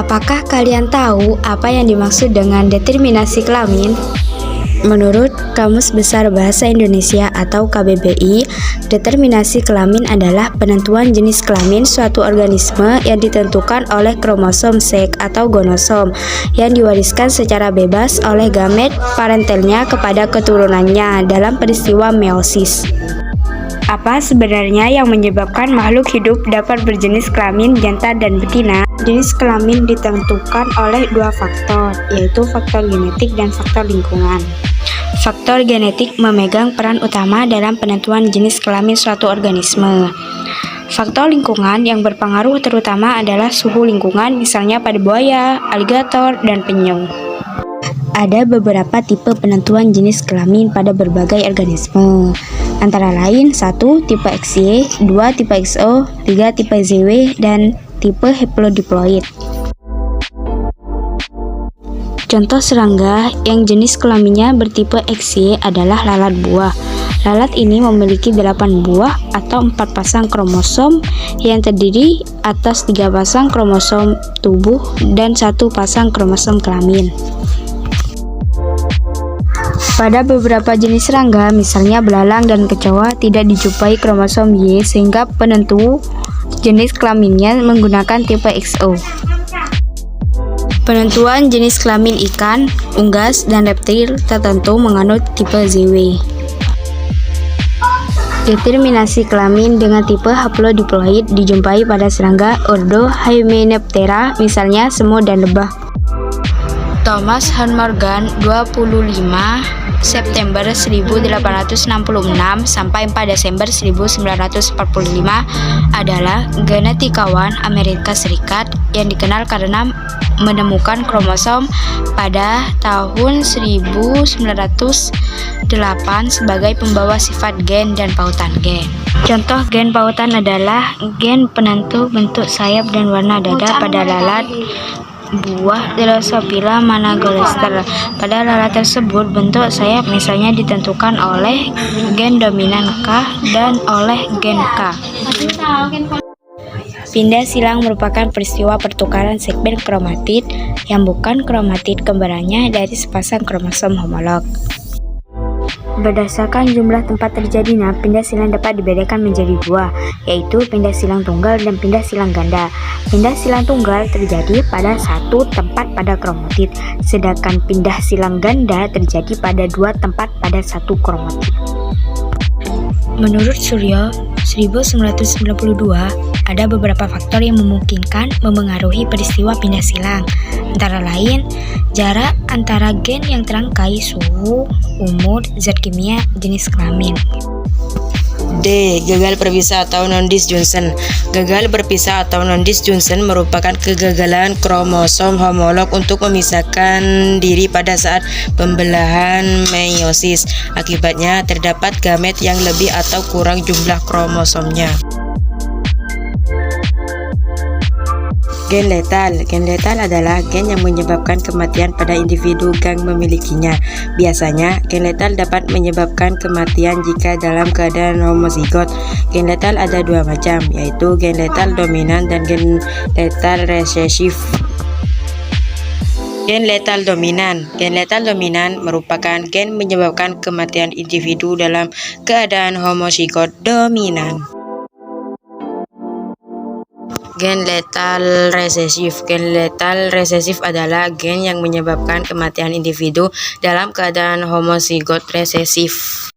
Apakah kalian tahu apa yang dimaksud dengan determinasi kelamin? Menurut Kamus Besar Bahasa Indonesia atau KBBI, determinasi kelamin adalah penentuan jenis kelamin suatu organisme yang ditentukan oleh kromosom seks atau gonosom yang diwariskan secara bebas oleh gamet parentalnya kepada keturunannya dalam peristiwa meiosis. Apa sebenarnya yang menyebabkan makhluk hidup dapat berjenis kelamin jantan dan betina? Jenis kelamin ditentukan oleh dua faktor, yaitu faktor genetik dan faktor lingkungan. Faktor genetik memegang peran utama dalam penentuan jenis kelamin suatu organisme. Faktor lingkungan yang berpengaruh terutama adalah suhu lingkungan, misalnya pada buaya, aligator, dan penyu. Ada beberapa tipe penentuan jenis kelamin pada berbagai organisme, antara lain 1. Tipe XY, 2. Tipe XO, 3. Tipe ZW, dan tipe haplodiploid. Contoh serangga yang jenis kelaminnya bertipe XY adalah lalat buah. Lalat ini memiliki 8 buah atau 4 pasang kromosom yang terdiri atas 3 pasang kromosom tubuh dan 1 pasang kromosom kelamin. Pada beberapa jenis serangga, misalnya belalang dan kecoa, tidak dijumpai kromosom Y sehingga penentu jenis kelaminnya menggunakan tipe XO. Penentuan jenis kelamin ikan, unggas, dan reptil tertentu menganut tipe ZW. Determinasi kelamin dengan tipe haplodiploid dijumpai pada serangga ordo Hymenoptera, misalnya semut dan lebah. Thomas Hunt Morgan, 25 September 1866 sampai 4 Desember 1945, adalah genetikawan Amerika Serikat yang dikenal karena menemukan kromosom pada tahun 1908 sebagai pembawa sifat gen dan pautan gen. Contoh gen pautan adalah gen penentu bentuk sayap dan warna dada pada lalat buah Drosophila managalster. Pada lalat tersebut, bentuk sayap misalnya ditentukan oleh gen dominan K dan oleh gen K. Pindah silang merupakan peristiwa pertukaran segmen kromatid yang bukan kromatid kembarannya dari sepasang kromosom homolog. Berdasarkan jumlah tempat terjadinya, pindah silang dapat dibedakan menjadi dua, yaitu pindah silang tunggal dan pindah silang ganda. Pindah silang tunggal terjadi pada satu tempat pada kromatid, sedangkan pindah silang ganda terjadi pada dua tempat pada satu kromatid. Menurut Suryo, 1992, ada beberapa faktor yang memungkinkan memengaruhi peristiwa pindah silang, antara lain jarak antara gen yang terangkai, suhu, umur, zat kimia, jenis kelamin. D. Gagal berpisah atau non-disjunction. Gagal berpisah atau non-disjunction merupakan kegagalan kromosom homolog untuk memisahkan diri pada saat pembelahan meiosis. Akibatnya terdapat gamet yang lebih atau kurang jumlah kromosomnya. Gen letal. Gen letal adalah gen yang menyebabkan kematian pada individu yang memilikinya. Biasanya, gen letal dapat menyebabkan kematian jika dalam keadaan homozigot. Gen letal ada dua macam, yaitu gen letal dominan dan gen letal resesif. Gen letal dominan. Gen letal dominan merupakan gen menyebabkan kematian individu dalam keadaan homozigot dominan. Gen letal resesif. Gen letal resesif adalah gen yang menyebabkan kematian individu dalam keadaan homozigot resesif.